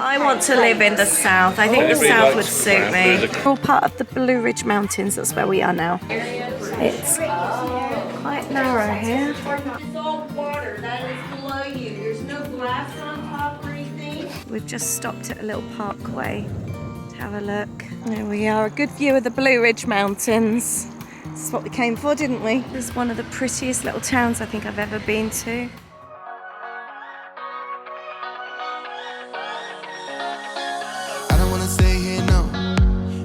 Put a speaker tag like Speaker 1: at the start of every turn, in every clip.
Speaker 1: I want to live in the south. I think the south would suit me. We're all part of the Blue Ridge Mountains. That's where we are now. It's quite narrow here.
Speaker 2: It's all water that is below you. There's no glass on top or anything.
Speaker 1: We've just stopped at a little parkway to have a look. There we are, a good view of the Blue Ridge Mountains. This is what we came for, didn't we? This is one of the prettiest little towns I think I've ever been to.
Speaker 3: I don't wanna stay here, no.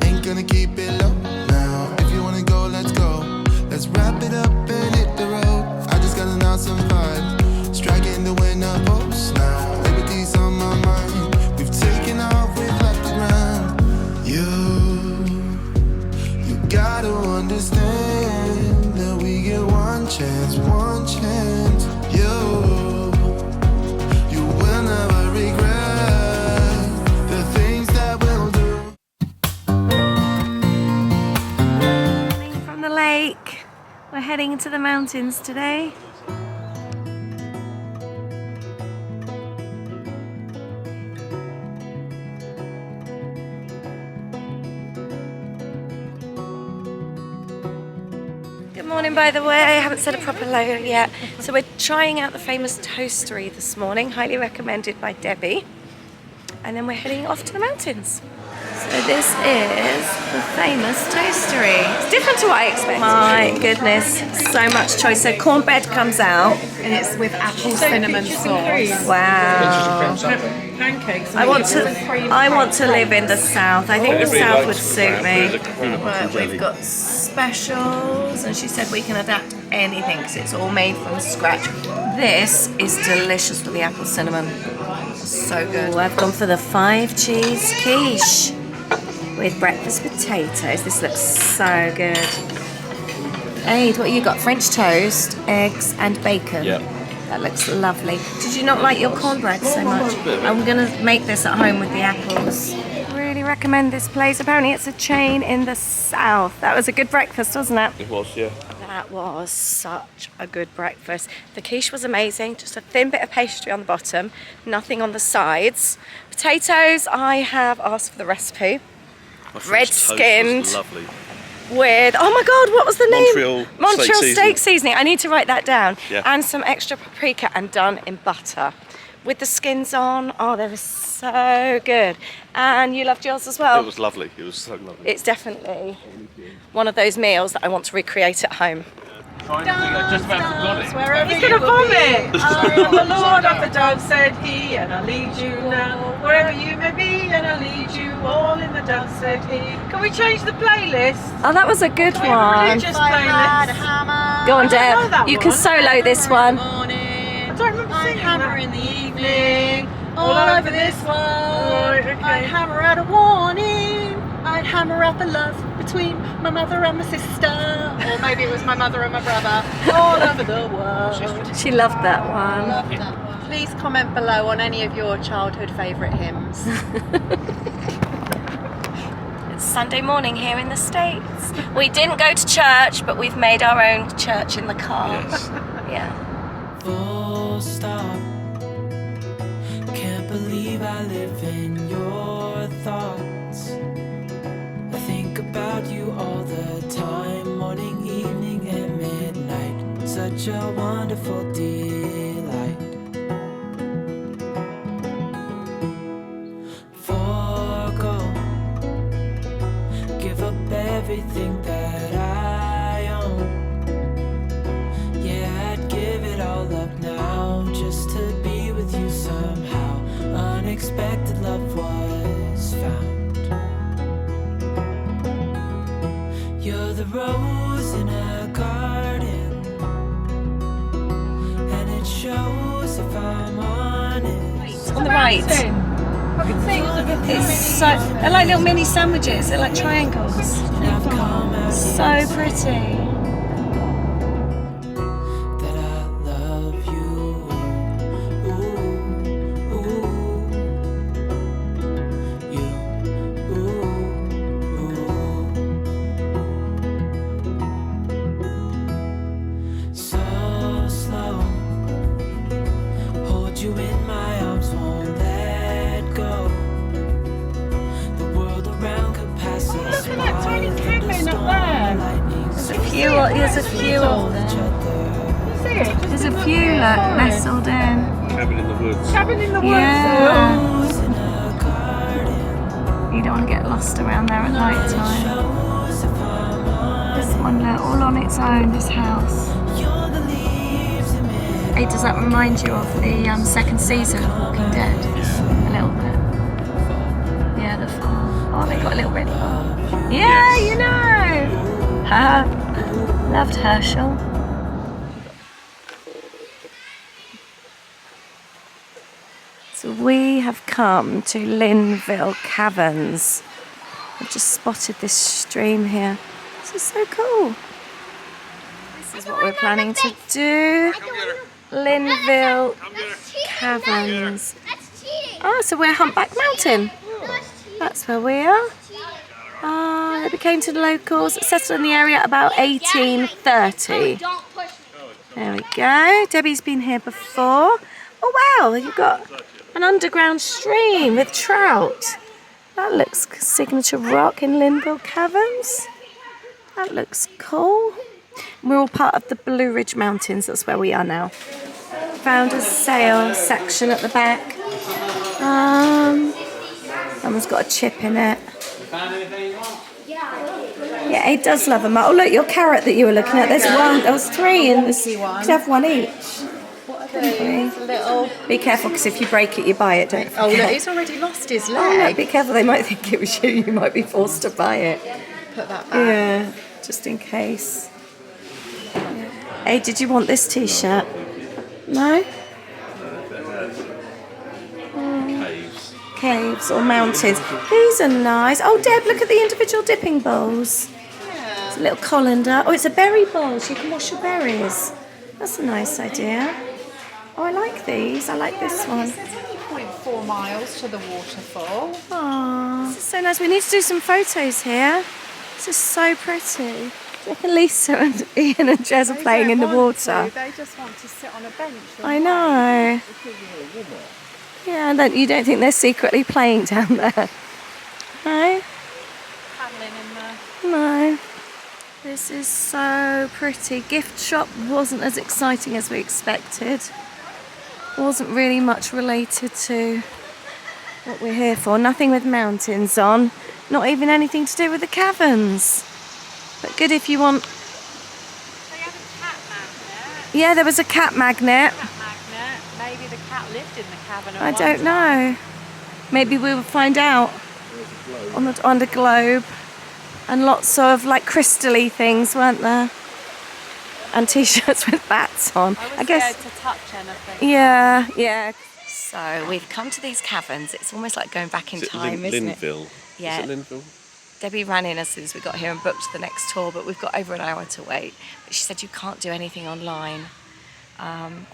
Speaker 3: Ain't gonna keep it low now. If you wanna go, let's go. Let's wrap it up and hit the road. I just got an awesome vibe. Striking the winner post now. Liberty's on my mind. We've taken off, we've left the ground. You gotta understand that we get one chance, one chance. You will never regret the things that we'll do.
Speaker 1: Coming from the lake, we're heading into the mountains today. Good morning, by the way. I haven't said a proper hello yet. So we're trying out the famous toastery this morning, highly recommended by Debbie. And then we're heading off to the mountains. So this is the famous toastery. It's different to what I expected. My goodness, so much choice. So cornbread comes out.
Speaker 4: And it's with apple cinnamon sauce.
Speaker 1: Wow.
Speaker 4: Pancakes.
Speaker 1: I want to live in the south. I think the south would suit me. But we've got specials, and she said we can adapt anything because it's all made from scratch. This is delicious with the apple cinnamon. So good. Ooh, I've gone for the 5 cheese quiche with breakfast potatoes. This looks so good. Aid, what you got? French toast, eggs, and bacon.
Speaker 5: Yep.
Speaker 1: That looks lovely. Did you not like your cornbread so much? I'm gonna make this at home with the apples. Really recommend this place. Apparently it's a chain in the south. That was a good breakfast, wasn't it?
Speaker 5: It was, yeah.
Speaker 1: That was such a good breakfast. The quiche was amazing, just a thin bit of pastry on the bottom, nothing on the sides. Potatoes, I have asked for the recipe. Red skinned.
Speaker 5: Lovely.
Speaker 1: With, oh my God, what was the name?
Speaker 5: Montreal
Speaker 1: steak seasoning. I need to write that down.
Speaker 5: Yeah.
Speaker 1: And some extra paprika and done in butter. With the skins on, oh, they were so good. And you loved yours as well?
Speaker 5: It was lovely, it was so lovely.
Speaker 1: It's definitely one of those meals that I want to recreate at home.
Speaker 6: I just about forgot it.
Speaker 4: Wherever he's gonna vomit. I am the Lord of the dove, said he, and I'll lead you now. Wherever you may be, and I'll lead you all in the dove, said he. Can we change the playlist?
Speaker 1: Oh, that was a good one.
Speaker 4: Religious playlist.
Speaker 1: Go on,
Speaker 4: I don't know
Speaker 1: Deb.
Speaker 4: that
Speaker 1: You can
Speaker 4: one.
Speaker 1: solo this one.
Speaker 4: I don't remember singing that.
Speaker 2: In the evening,
Speaker 4: All over this world. Right, okay.
Speaker 2: I'd hammer out a warning. I'd hammer out the love between my mother and my sister. Or maybe it was my mother and my brother. All over the world.
Speaker 1: She loved that one.
Speaker 2: Love that one. Please comment below on any of your childhood favourite hymns.
Speaker 1: It's Sunday morning here in the States. We didn't go to church, but we've made our own church in the car.
Speaker 5: Yes.
Speaker 1: Yeah.
Speaker 7: Full stop. Can't believe I live in your thoughts. I think about you all the time, morning, evening, and midnight. Such a wonderful delight. Forgo, give up everything that I own. Yeah, I'd give it all up now just to be with you somehow. Unexpected love was found. You're the rose in a garden, and it shows if I'm honest.
Speaker 1: On the right. It's so, they're like little mini sandwiches. They're like triangles. So pretty.
Speaker 7: That I love you. Ooh, ooh, you. Ooh. So slow. Hold you in my arms, won't let go.
Speaker 1: few. There's a few of them. There's a few nestled in.
Speaker 6: Cabin in the woods.
Speaker 4: Cabin in the woods.
Speaker 1: Yeah. You don't want to get lost around there at night time. This one, look, all on its own, this house. Hey, does that remind you of the second season of Walking Dead? A little bit. Yeah, the farm. Oh, they got a little red farm. Yeah, you know. Haha. Loved Herschel. So we have come to Linville Caverns. I've just spotted this stream here. This is so cool. This is what we're planning to do. Linville Caverns. Oh, so we're Humpback Mountain. That's where we are. They became to the locals, settled in the at about 1830. There we go. Debbie's been here before. Oh wow, you've got an underground stream with trout. That looks signature rock in Linville Caverns. That looks cool. We're all part of the Blue Ridge Mountains. That's where we are now. Found a sail section at the back. Someone's got a chip in it. Yeah, he does love them. Oh look, your carrot that you were looking at. There's one. There was three, and you could have one each.
Speaker 2: Little.
Speaker 1: Be careful, because if you break it, you buy it. Don't forget.
Speaker 2: Oh look, he's already lost his
Speaker 1: Oh, no,
Speaker 2: leg.
Speaker 1: be careful. They might think it was you. You might be forced to buy it.
Speaker 2: Put that back.
Speaker 1: Yeah, just in case. Hey, did you want this T-shirt? No? Caves or mountains. These are nice. Oh, Deb, look at the individual dipping bowls. It's a little colander. Oh, it's a berry bowl, so you can wash your berries. That's a nice idea. Oh, I like these. I like this one.
Speaker 2: It's only 0.4 miles to the waterfall.
Speaker 1: Oh, this is so nice. We need to do some photos here. This is so pretty. Look at Lisa and Ian and Jez are playing in the water.
Speaker 2: They just want to sit on a bench.
Speaker 1: I know. Yeah, and then you don't think they're secretly playing down there? No?
Speaker 2: Paddling in the...
Speaker 1: No. This is so pretty. Gift shop wasn't as exciting as we expected. Wasn't really much related to what we're here for. Nothing with mountains on. Not even anything to do with the caverns. But good if you want...
Speaker 2: They had a cat magnet.
Speaker 1: Yeah, there was a cat magnet.
Speaker 2: Maybe the cat lived in the cavern.
Speaker 1: I don't know. Maybe we will find out on the globe. And lots of like crystally things, weren't there? And T-shirts with bats on.
Speaker 2: I guess scared to touch anything.
Speaker 1: Yeah. So we've come to these caverns. It's almost like going back in time, isn't
Speaker 6: Linville?
Speaker 1: it? Yeah.
Speaker 6: Is it Linville?
Speaker 1: Debbie ran in as soon as we got here and booked the next tour, but we've got over an hour to wait. But she said you can't do anything online.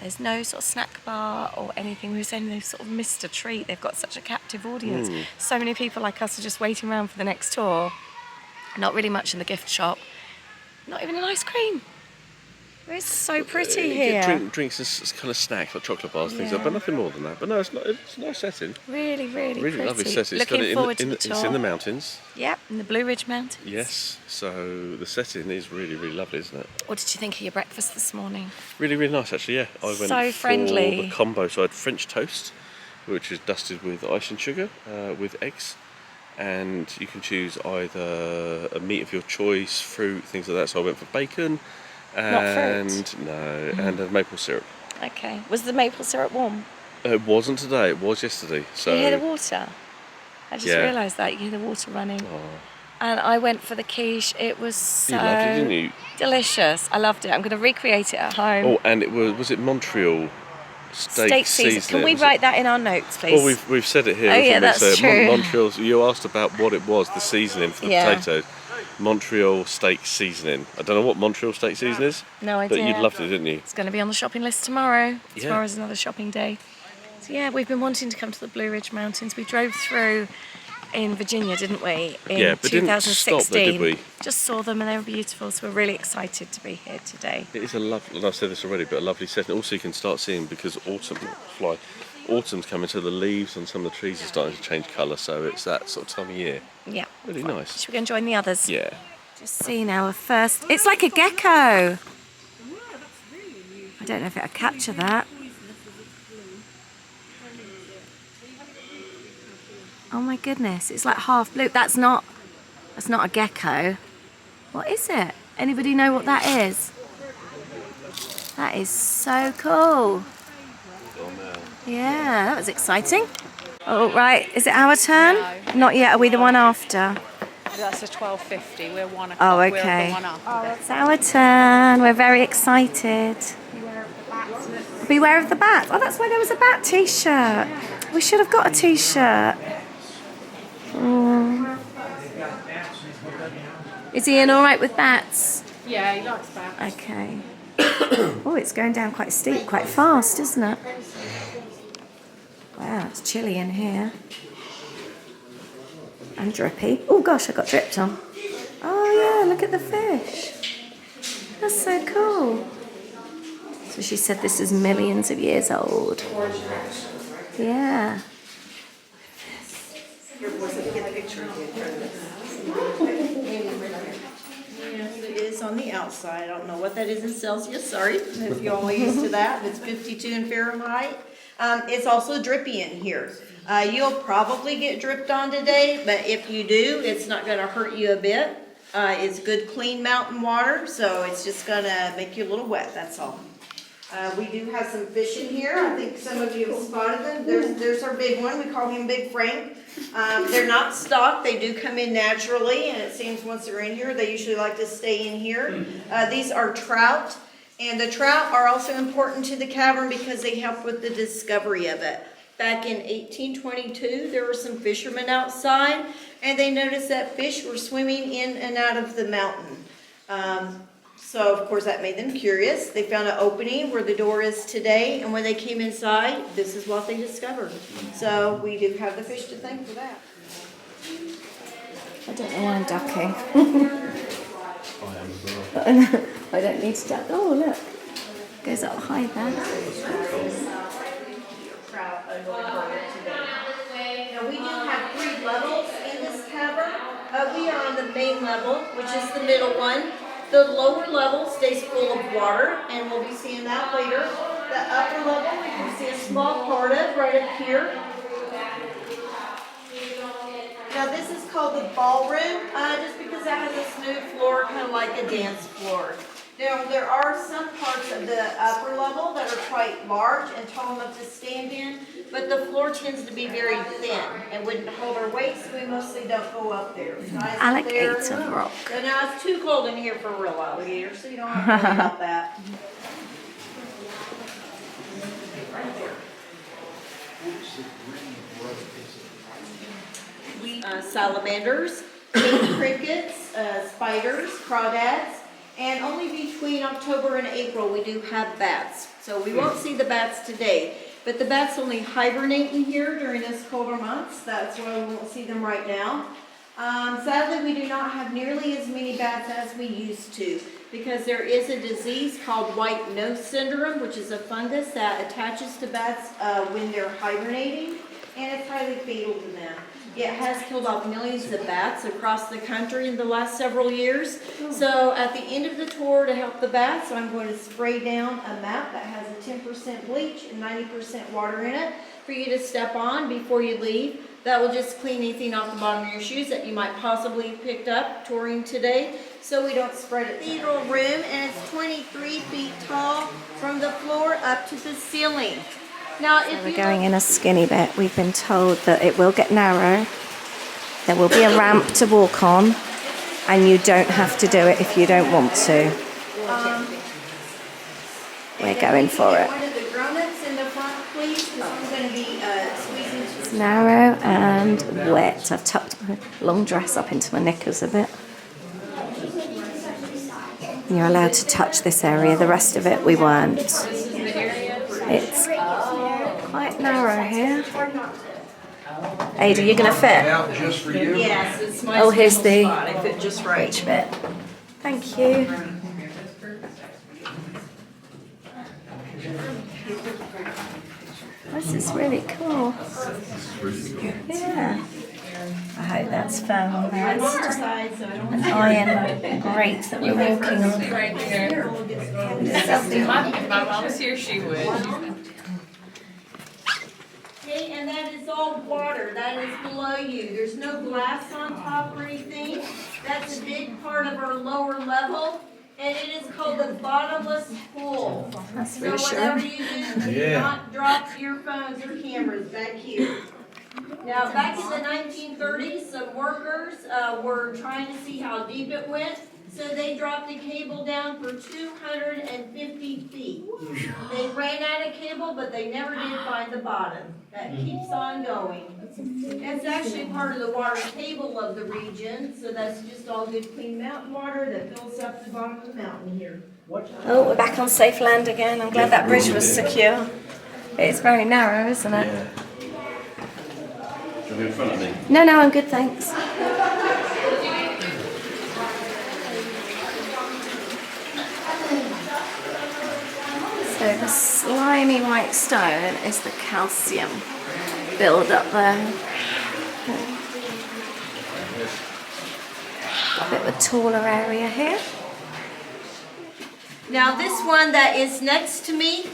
Speaker 1: There's no sort of snack bar or anything. We were saying they've sort of missed a treat. They've got such a captive audience. So many people like us are just waiting around for the next tour. Not really much in the gift shop. Not even an ice cream. It's so pretty
Speaker 6: You
Speaker 1: here.
Speaker 6: get drinks as kind of snacks, like chocolate bars, things like that, but nothing more than that. But no, it's a nice setting.
Speaker 1: Really
Speaker 6: Really
Speaker 1: pretty.
Speaker 6: lovely setting. It's
Speaker 1: Looking forward to the
Speaker 6: It's
Speaker 1: tour.
Speaker 6: in the mountains.
Speaker 1: Yep, in the Blue Ridge Mountains.
Speaker 6: Yes, so the setting is really, really lovely, isn't it?
Speaker 1: What did you think of your breakfast this morning?
Speaker 6: Really, really nice, actually, yeah. I went
Speaker 1: So friendly.
Speaker 6: for the combo, so I had French toast, which is dusted with ice and sugar, with eggs. And you can choose either a meat of your choice, fruit, things like that. So I went for bacon. And
Speaker 1: fruit?
Speaker 6: No, and a maple syrup.
Speaker 1: Okay. Was the maple syrup warm?
Speaker 6: It wasn't today, it was yesterday. So
Speaker 1: You hear the water? I just
Speaker 6: Yeah.
Speaker 1: realised that. You hear the water running.
Speaker 6: Oh.
Speaker 1: And I went for the quiche. It was so
Speaker 6: You loved it, didn't you?
Speaker 1: delicious. I loved it. I'm going to recreate it at home.
Speaker 6: Oh, and it was it Montreal steak
Speaker 1: season.
Speaker 6: seasoning?
Speaker 1: Can we
Speaker 6: Was it?
Speaker 1: write that in our notes, please?
Speaker 6: Well, we've said it here.
Speaker 1: Oh, yeah,
Speaker 6: haven't we?
Speaker 1: that's
Speaker 6: So
Speaker 1: true.
Speaker 6: Montreal. You asked about what it was, the seasoning for the
Speaker 1: Yeah.
Speaker 6: potatoes. Montreal steak seasoning. I don't know what Montreal steak seasoning is,
Speaker 1: No
Speaker 6: but
Speaker 1: idea.
Speaker 6: you loved it, didn't you?
Speaker 1: It's going to be on the shopping list tomorrow.
Speaker 6: Yeah.
Speaker 1: Tomorrow's another shopping day. So yeah, we've been wanting to come to the Blue Ridge Mountains. We drove through in Virginia, didn't we? In
Speaker 6: Yeah, but didn't
Speaker 1: 2016.
Speaker 6: stop there, did we?
Speaker 1: Just saw them and they were beautiful. So we're really excited to be here today.
Speaker 6: It is a lovely, and I've said this already, but a lovely setting. Also, you can start seeing, because autumn's coming, so the leaves on some of the trees are starting to change colour, so it's that sort of time of year.
Speaker 1: Yeah.
Speaker 6: Really nice.
Speaker 1: Should we go and join the others?
Speaker 6: Yeah.
Speaker 1: Just seen our first. It's like a gecko. I don't know if it'll capture that. Oh my goodness, it's like half blue. That's not a gecko. What is it? Anybody know what that is? That is so cool. Yeah, that was exciting. Oh, right, is it our turn?
Speaker 2: No.
Speaker 1: Not yet, are we the one after?
Speaker 2: That's a 12:50. We're 1 o'clock.
Speaker 1: Oh, okay.
Speaker 2: We're the one after.
Speaker 1: It's our turn. We're very excited. Beware of the bats. Oh, that's why there was a bat t-shirt. We should have got a t-shirt. Oh. Is Ian all right with bats?
Speaker 2: Yeah, he likes bats.
Speaker 1: Okay. Oh, it's going down quite steep, quite fast, isn't it? Wow, it's chilly in here. And drippy. Oh gosh, I got dripped on. Oh yeah, look at the fish. That's so cool. So she said this is millions of years old. Yeah.
Speaker 5: It is on the outside. I don't know what that is in Celsius, sorry, if you're all used to that. It's 52 in Fahrenheit. It's also drippy in here. You'll probably get dripped on today, but if you do, it's not gonna hurt you a bit. It's good, clean mountain water, so it's just gonna make you a little wet, that's all. We do have some fish in here. I think some of you have spotted them. There's our big one. We call him Big Frank. They're not stocked. They do come in naturally, and it seems once they're in here, they usually like to stay in here. These are trout, and the trout are also important to the cavern because they help with the discovery of it. Back in 1822, there were some fishermen outside, and they noticed that fish were swimming in and out of the mountain. So, of course, that made them curious. They found an opening where the door is today, and when they came inside, this is what they discovered. So, we do have the fish to thank for that.
Speaker 1: I don't know why I'm ducking. I don't need to duck. Oh, look. Goes up high there.
Speaker 5: Now, we do have 3 levels in this cavern. We are on the main level, which is the middle one. The lower level stays full of water, and we'll be seeing that later. The upper level, we can see a small part of right up here. Now this is called the ballroom, just because it has a smooth floor, kind of like a dance floor. Now there are some parts of the upper level that are quite large and tall enough to stand in, but the floor tends to be very thin and wouldn't hold our weight, so we mostly don't go up there. Nice
Speaker 1: Alligator
Speaker 5: there.
Speaker 1: rock.
Speaker 5: So now it's too cold in here for real alligators, so you don't have to worry about that. Salamanders, king crickets, spiders, crawdads, and only between October and April we do have bats. So we won't see the bats today, but the bats only hibernate in here during this colder months. That's why we won't see them right now. Sadly, we do not have nearly as many bats as we used to because there is a disease called white nose syndrome, which is a fungus that attaches to bats when they're hibernating, and it's highly fatal to them. It has killed off millions of bats across the country in the last several years. So at the end of the tour, to help the bats, I'm going to spray down a mat that has a 10% bleach and 90% water in it for you to step on before you leave. That will just clean anything off the bottom of your shoes that you might possibly have picked up touring today, so we don't spread it. Cathedral room, and it's 23 feet tall from the floor up to the ceiling. Now, if
Speaker 1: We're going in a skinny bit. We've been told that it will get narrow. There will be a ramp to walk on, and you don't have to do it if you don't want to. We're going for it.
Speaker 5: One of the grown-ups in the front, please, because I'm going to be squeezing.
Speaker 1: It's narrow and wet. I've tucked my long dress up into my knickers a bit. You're allowed to touch this area. The rest of it we weren't. It's quite narrow here. Ada, you're going to fit?
Speaker 8: Just for you?
Speaker 5: Yes, it's my
Speaker 1: Oh, here's
Speaker 5: special
Speaker 1: the
Speaker 5: spot. I fit just right.
Speaker 1: Which bit? Thank you. This is really cool. Yeah. I that's found there.
Speaker 5: I'm
Speaker 1: It's
Speaker 5: on our
Speaker 1: just
Speaker 5: side, so I don't
Speaker 1: an iron grate that we're walking on.
Speaker 8: If my mom was here, she would.
Speaker 5: Okay, and that is all water, that is below you. There's no glass on top or anything. That's a big part of our lower level, and it is called the bottomless pool.
Speaker 1: That's
Speaker 5: So whatever
Speaker 1: reassuring.
Speaker 5: you do not drop your phones or cameras back here. Now, back in the 1930s, some workers were trying to see how deep it went, so they dropped the cable down for 250 feet. They ran out of cable, but they never did find the bottom. That keeps on going. It's actually part of the water table of the region, so that's just all good clean mountain water that fills up the bottom of the mountain here.
Speaker 1: Oh, we're back on safe land again. I'm glad that bridge was secure. It's very narrow, isn't it?
Speaker 6: Yeah. Do you want to be in front of me?
Speaker 1: No, I'm good, thanks. So the slimy white stone is the calcium build up there. Got a bit of a taller area here.
Speaker 5: Now this one that is next to me,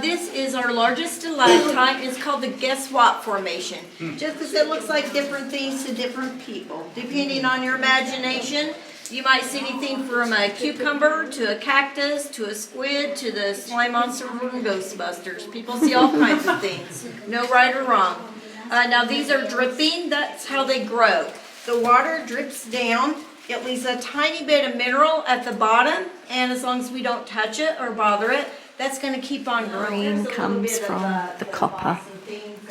Speaker 5: this is our largest stalactite. It's called the Guess What Formation. Just because it looks like different things to different people. Depending on your imagination, you might see anything from a cucumber to a cactus to a squid to the slime monster from Ghostbusters. People see all kinds of things. No right or wrong. Now these are dripping. That's how they grow. The water drips down. It leaves a tiny bit of mineral at the bottom, and as long as we don't touch it or bother it, that's going to keep on growing.
Speaker 1: Green comes from the copper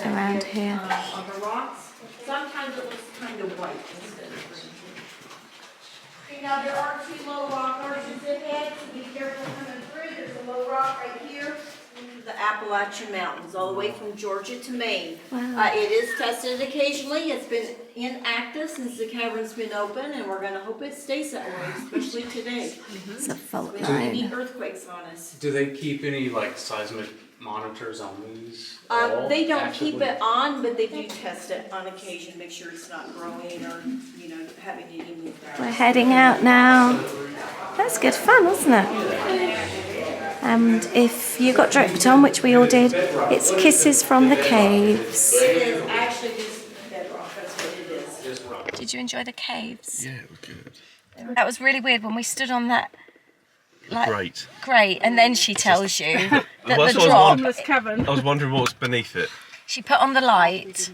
Speaker 1: around here.
Speaker 5: On the rocks. Sometimes it looks kind of white instead of green. Okay, now there are two low rock arches ahead, so be careful coming through. There's a low rock right here. The Appalachian Mountains, all the way from Georgia to Maine.
Speaker 1: Wow.
Speaker 5: It is tested occasionally. It's been inactive since the cavern's been open, and we're going to hope it stays that way, especially today.
Speaker 1: It's a fault
Speaker 5: We don't have any
Speaker 1: line.
Speaker 5: earthquakes on us.
Speaker 9: Do they keep any like seismic monitors on these? at all,
Speaker 5: They don't
Speaker 9: actively?
Speaker 5: keep it on, but they do test it on occasion, make sure it's not growing or, having any movement.
Speaker 1: We're heading out now. That's good fun, wasn't it? And if you got dripped on, which we all did, it's Kisses from the Caves.
Speaker 5: It is actually just bedrock, that's what it is.
Speaker 1: Did you enjoy the caves?
Speaker 6: Yeah, it was good.
Speaker 1: That was really weird when we stood on that.
Speaker 6: Great.
Speaker 1: Great, and then she tells you that
Speaker 6: Well,
Speaker 1: the
Speaker 6: that's what I was
Speaker 1: drop.
Speaker 6: wondering.
Speaker 4: Cavern.
Speaker 6: I was wondering what was beneath it.
Speaker 1: She put on the light,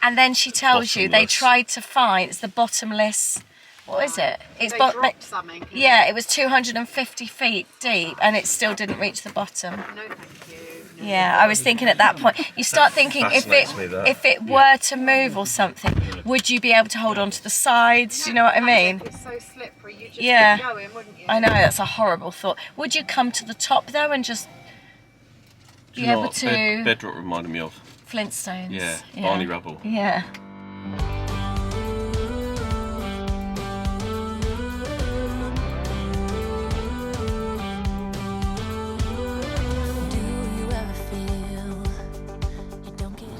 Speaker 1: and then she tells you they
Speaker 6: Bottomless.
Speaker 1: tried to find. It's the bottomless. What is it? It's
Speaker 2: They dropped something.
Speaker 1: yeah, it was 250 feet deep, and it still didn't reach the bottom.
Speaker 2: No, thank you.
Speaker 1: Yeah, I was thinking at that point. You start thinking
Speaker 6: fascinates me, that.
Speaker 1: if it were to move or something, would you be able to hold on to the sides? Do you know what I mean?
Speaker 2: It's so slippery. You just
Speaker 1: Yeah.
Speaker 2: keep going, wouldn't you?
Speaker 1: I know that's a horrible thought. Would you come to the top though and just
Speaker 6: Do
Speaker 1: be
Speaker 6: you know
Speaker 1: able
Speaker 6: what
Speaker 1: to
Speaker 6: Bedrock reminded me of?
Speaker 1: Flintstones?
Speaker 6: Yeah, Barney Rubble.
Speaker 1: Yeah.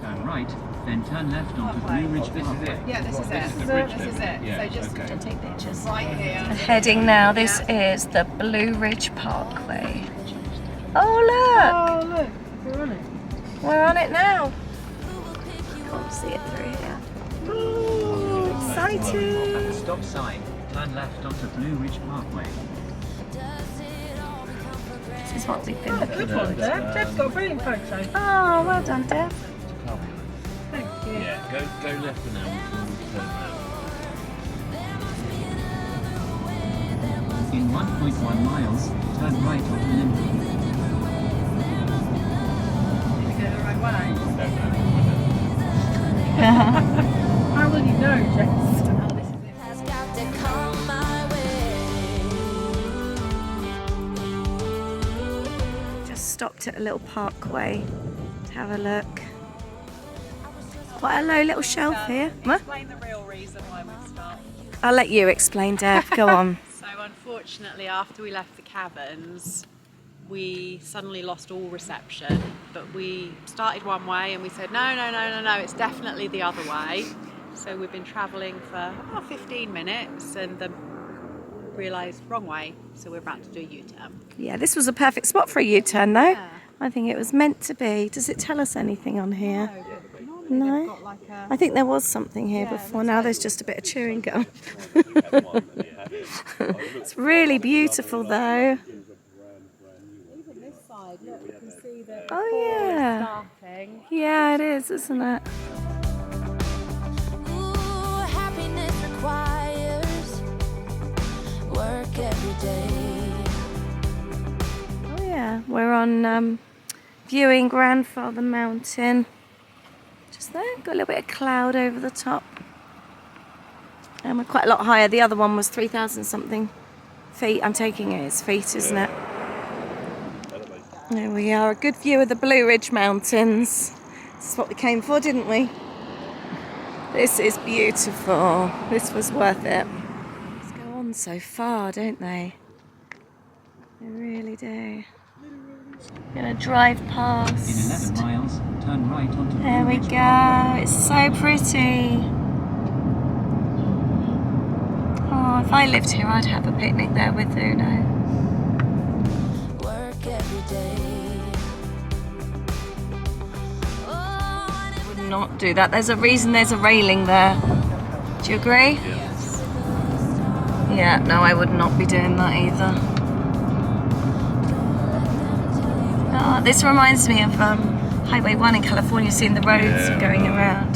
Speaker 10: Turn right, then turn left onto Blue Ridge Parkway.
Speaker 2: Yeah, this is it.
Speaker 10: This is the bridge
Speaker 2: This is it.
Speaker 10: Yeah,
Speaker 2: So just
Speaker 10: okay.
Speaker 1: Take pictures.
Speaker 2: right here.
Speaker 1: Heading now. This is the Blue Ridge Parkway. Oh
Speaker 4: Oh, look, we're on it.
Speaker 1: look, we're on it now. Can't see it through here. Ooh,
Speaker 10: At the
Speaker 1: exciting!
Speaker 10: stop sign, turn left onto Blue Ridge Parkway.
Speaker 1: This is what we've been looking
Speaker 4: Good
Speaker 1: for.
Speaker 4: one, Deb. Deb's got a brilliant photo.
Speaker 1: Oh, well done, Deb.
Speaker 4: Thank you.
Speaker 10: Yeah, go left for now before we turn around. In 1.1 miles, turn right onto Linville.
Speaker 4: Did you go the right way? How will you know, Jess? Oh, this is it.
Speaker 11: Has got to come my way.
Speaker 1: Just stopped at a little parkway to have a look. Quite a low little shelf here. Huh?
Speaker 2: Explain the real reason why we stopped.
Speaker 1: I'll let you explain, Deb. Go on.
Speaker 2: So unfortunately, after we left the caverns, we suddenly lost all reception. But we started one way and we said, no, it's definitely the other way. So we've been travelling for about 15 minutes and then realised wrong way, so we're about to do a U-turn.
Speaker 1: Yeah, this was a perfect spot for a U-turn though.
Speaker 2: Yeah.
Speaker 1: I think it was meant to be. Does it tell us anything on here?
Speaker 2: No.
Speaker 1: No? I think there was something here before. Now there's just a bit of chewing gum. It's really beautiful though.
Speaker 2: Even this side, look, you can see that
Speaker 1: Oh yeah.
Speaker 2: starting.
Speaker 1: Yeah, it is, isn't it?
Speaker 11: Ooh, happiness requires work every day.
Speaker 1: Oh yeah, we're on viewing Grandfather Mountain. Just there, got a little bit of cloud over the top. And we're quite a lot higher. The other one was 3,000 something feet. I'm taking it as feet, isn't it? There we are, a good view of the Blue Ridge Mountains. This is what we came for, didn't we? This is beautiful. This was worth it. These go on so far, don't they? They really do. I'm gonna drive past.
Speaker 10: In 11 miles, turn right onto Blue
Speaker 1: There we
Speaker 10: Ridge
Speaker 1: go.
Speaker 10: Parkway.
Speaker 1: It's so pretty. Oh, if I lived here, I'd have a picnic there with Uno.
Speaker 11: Work every day.
Speaker 1: Would not do that. There's a reason there's a railing there. Do you agree?
Speaker 6: Yes.
Speaker 1: Yeah, no, I would not be doing that either. Oh, this reminds me of Highway 1 in California, seeing the roads going around.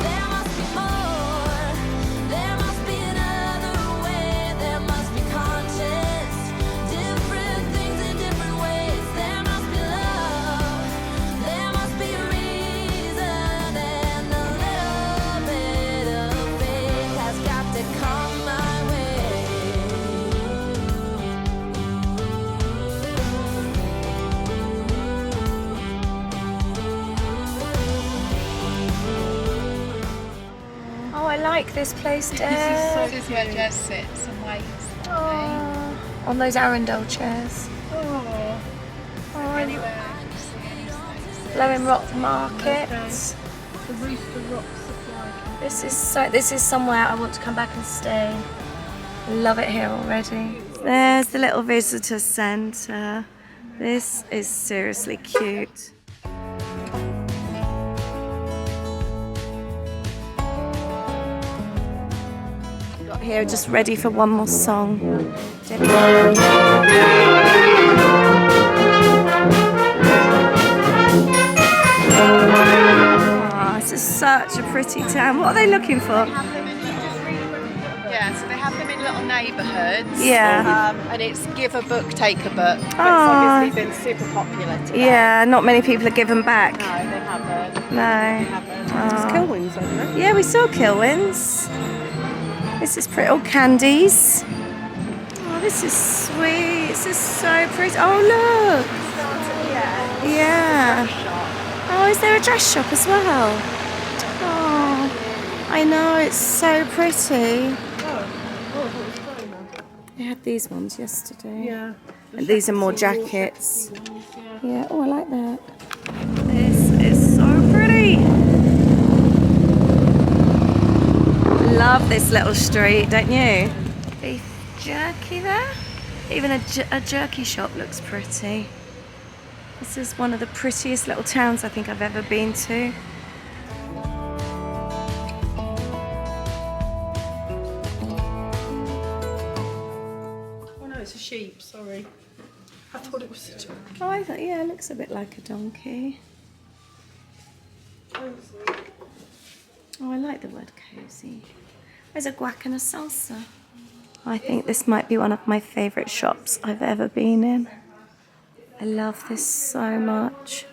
Speaker 11: There must be more. There must be another way. There must be conscience. Different things in different ways. There must be love. There must be a reason. And a little bit of faith has got to come my way.
Speaker 1: Oh, I like this place, Dad.
Speaker 8: This is where Jess sits and waits.
Speaker 1: Oh, on those Arundel chairs.
Speaker 8: Oh. Anywhere.
Speaker 1: Blowing Rock Market.
Speaker 4: The Rooster Rock Supply.
Speaker 1: This is somewhere I want to come back and stay. Love it here already. There's the little visitor centre. This is seriously cute. Got here just ready for one more song. Oh, this is such a pretty town. What are they looking for?
Speaker 2: Yeah, so they have them in little neighbourhoods.
Speaker 1: Yeah.
Speaker 2: And it's give a book, take a book. But it's
Speaker 1: Aw.
Speaker 2: obviously been super popular today.
Speaker 1: Yeah, not many people are given back.
Speaker 2: No, they haven't.
Speaker 1: No.
Speaker 2: It's
Speaker 4: Kilwins, isn't it?
Speaker 1: Yeah, we saw Kilwins. This is pretty. Oh, candies. Oh, this is sweet. This is so pretty. Oh, look. Yeah. Oh, is there a dress shop as well? Oh, I know. It's so pretty. They had these ones yesterday.
Speaker 4: Yeah.
Speaker 1: And these are more jackets. Yeah. Oh, I like that. This is so pretty. Love this little street, don't you? Beef jerky there. Even a jerky shop looks pretty. This is one of the prettiest little towns I think I've ever been to.
Speaker 4: Oh no, it's a sheep, sorry. I thought it was a donkey.
Speaker 1: Oh, I thought, yeah, it looks a bit like a donkey. Oh, I like the word cozy. There's a guac and a salsa. I think this might be one of my favourite shops I've ever been in. I love this so much.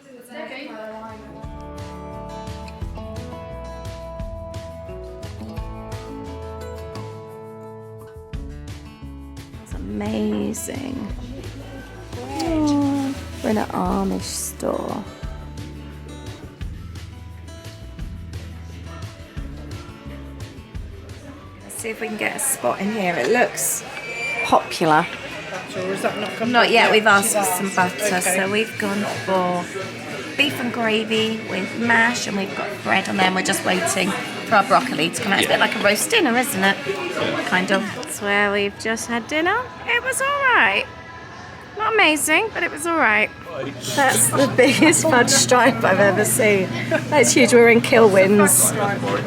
Speaker 1: It's amazing. Oh, we're in an Amish store. Let's see if we can get a spot in here. It looks popular.
Speaker 4: Or is that not come
Speaker 1: Not yet,
Speaker 4: back
Speaker 1: we've asked for
Speaker 4: She's
Speaker 1: some butter,
Speaker 4: Okay.
Speaker 1: so we've gone for beef and gravy with mash, and we've got bread on there, and we're just waiting for our broccoli to come out. It's a bit like a roast dinner, isn't it? Kind of. That's where we've just had dinner. It was alright. Not amazing, but it was alright. That's the biggest fudge stripe I've ever seen. That's huge. We're in Kilwins.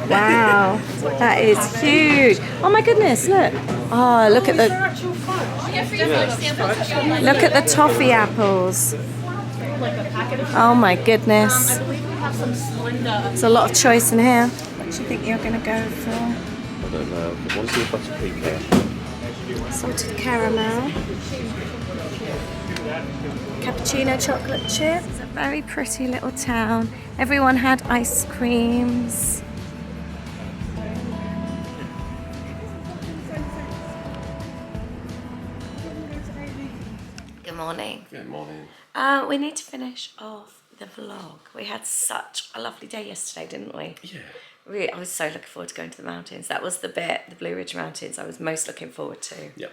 Speaker 1: Wow, that is huge. Oh my goodness, look. Oh, look at the toffee apples. Oh my goodness. There's a lot of choice in here. What do you think you're going to go for?
Speaker 6: I don't know. What's the butter pecan?
Speaker 1: Salted caramel. Cappuccino chocolate chip. It's a very pretty little town. Everyone had ice creams. Good morning.
Speaker 6: Good morning.
Speaker 1: We need to finish off the vlog. We had such a lovely day yesterday, didn't we?
Speaker 6: Yeah.
Speaker 1: I was so looking forward to going to the mountains. That was the bit, the Blue Ridge Mountains, I was most looking forward to.
Speaker 6: Yeah.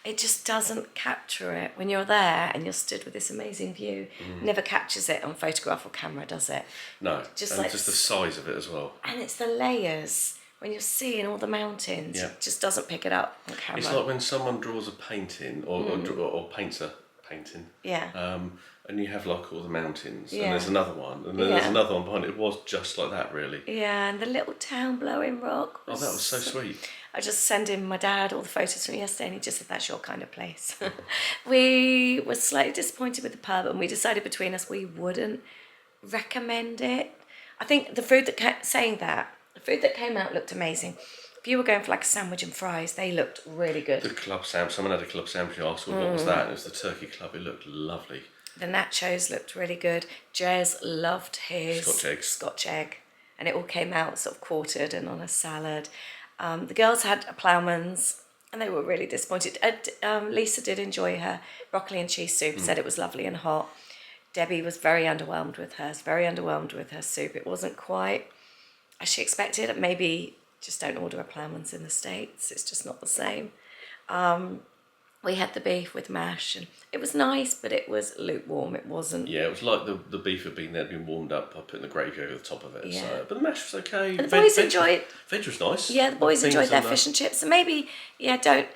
Speaker 1: It just doesn't capture it. When you're there and you're stood with this amazing view, it never captures it on photograph or camera, does it?
Speaker 6: No,
Speaker 1: just
Speaker 6: and
Speaker 1: like
Speaker 6: just the size of it as well.
Speaker 1: And it's the layers. When you're seeing all the mountains, it just doesn't pick it up on camera.
Speaker 6: It's like when someone draws a painting or paints a painting.
Speaker 1: Yeah.
Speaker 6: And you have like all the mountains, and
Speaker 1: Yeah.
Speaker 6: there's another one, and then there's another one behind it. It was just like that, really.
Speaker 1: Yeah, and the little town Blowing Rock.
Speaker 6: Oh, that was so sweet.
Speaker 1: I just sent him my dad all the photos from yesterday, and he just said that's your kind of place. We were slightly disappointed with the pub, and we decided between us we wouldn't recommend it. I think the food that the food that came out looked amazing. If you were going for like a sandwich and fries, they looked really good.
Speaker 6: The club sandwich. Someone had a club sandwich. I asked, what was that? And it was the turkey club. It looked lovely.
Speaker 1: The nachos looked really good. Jez loved his
Speaker 6: Scotch egg,
Speaker 1: and it all came out sort of quartered and on a salad. The girls had a ploughman's, and they were really disappointed. Lisa did enjoy her broccoli and cheese soup, said it was lovely and hot. Debbie was very underwhelmed with her soup. It wasn't quite as she expected. Maybe just don't order a ploughman's in the States. It's just not the same. We had the beef with mash, and it was nice, but it was lukewarm. It wasn't.
Speaker 6: Yeah, it was like the beef had been warmed up by putting the gravy over the top of it.
Speaker 1: Yeah.
Speaker 6: So, but the mash was okay.
Speaker 1: And the boys enjoyed.
Speaker 6: Veg was nice.
Speaker 1: Yeah, the boys enjoyed their fish and chips. So maybe, don't.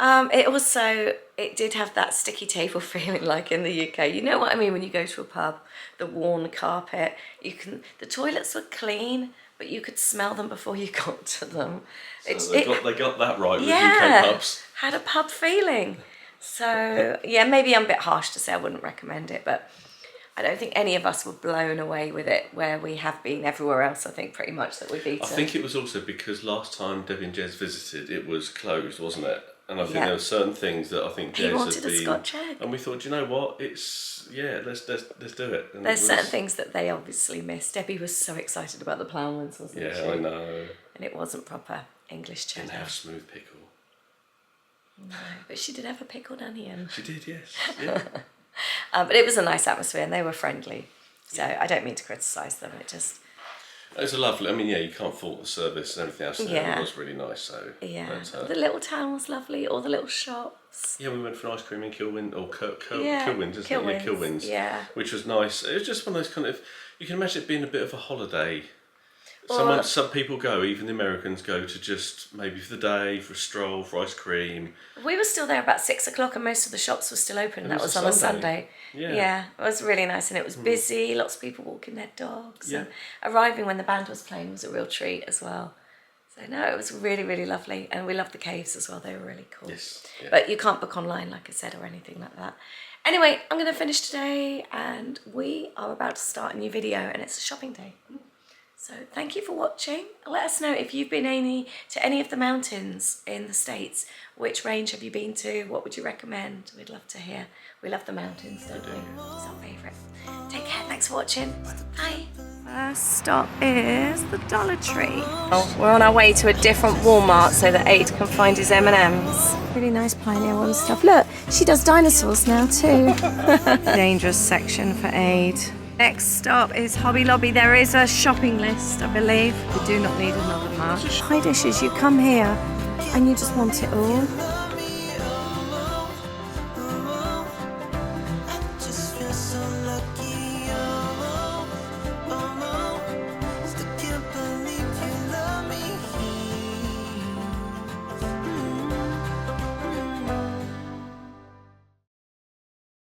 Speaker 1: It did have that sticky table feeling like in the UK. You know what I mean when you go to a pub, the worn carpet. The toilets were clean, but you could smell them before you got to them.
Speaker 6: So they got that right with UK pubs.
Speaker 1: Had a pub feeling. So yeah, maybe I'm a bit harsh to say I wouldn't recommend it, but I don't think any of us were blown away with it where we have been everywhere else, I think, pretty much, that we've eaten.
Speaker 6: I think it was also because last time Debbie and Jez visited, it was closed, wasn't it? And I think there were certain things that I think Jez
Speaker 1: wanted
Speaker 6: had been...
Speaker 1: a Scotch egg.
Speaker 6: And we thought, you know what, let's do it. And
Speaker 1: there's certain things that they obviously missed. Debbie was so excited about the ploughman's, wasn't she?
Speaker 6: Yeah, I know.
Speaker 1: And it wasn't proper English cheddar.
Speaker 6: Didn't have smooth pickle.
Speaker 1: No, but she did have a pickled onion.
Speaker 6: She did, yes. Yeah.
Speaker 1: But it was a nice atmosphere and they were friendly. So I don't mean to criticise them. It
Speaker 6: was a lovely, you can't fault the service and everything else.
Speaker 1: Yeah.
Speaker 6: It was really nice. So.
Speaker 1: Yeah. The little town was lovely, all the little shops.
Speaker 6: Yeah, we went for ice cream in Kilwins, or
Speaker 1: Yeah,
Speaker 6: Kilwins, isn't it? Yeah, Kilwins.
Speaker 1: Yeah.
Speaker 6: Which was nice. It was just one of those kind of, you can imagine it being a bit of a holiday. Some people go, even the Americans go to just maybe for the day, for a stroll, for ice cream.
Speaker 1: We were still there about 6 o'clock and most of the shops were still open. And that was on a Sunday. Yeah, it was really nice and it was busy, lots of people walking their dogs.
Speaker 6: Yeah.
Speaker 1: And arriving when the band was playing was a real treat as well. So no, it was really, really lovely. And we loved the caves as well, they were really cool.
Speaker 6: Yes. Yeah.
Speaker 1: But you can't book online, like I said, or anything like that. Anyway, I'm going to finish today and we are about to start a new video and it's a shopping day. So thank you for watching. Let us know if you've been to any of the mountains in the States. Which range have you been to? What would you recommend? We'd love to hear. We love the mountains, don't we? It's our favourite. Take care. Thanks for watching. Bye. First stop is the Dollar Tree. Oh, we're on our way to a different Walmart so that Aid can find his M&Ms. Really nice Pioneer One stuff. Look, she does dinosaurs now too. Dangerous section for Aid. Next stop is Hobby Lobby. There is a shopping list, I believe. We do not need another mark. High dishes, you come here and you just want it all.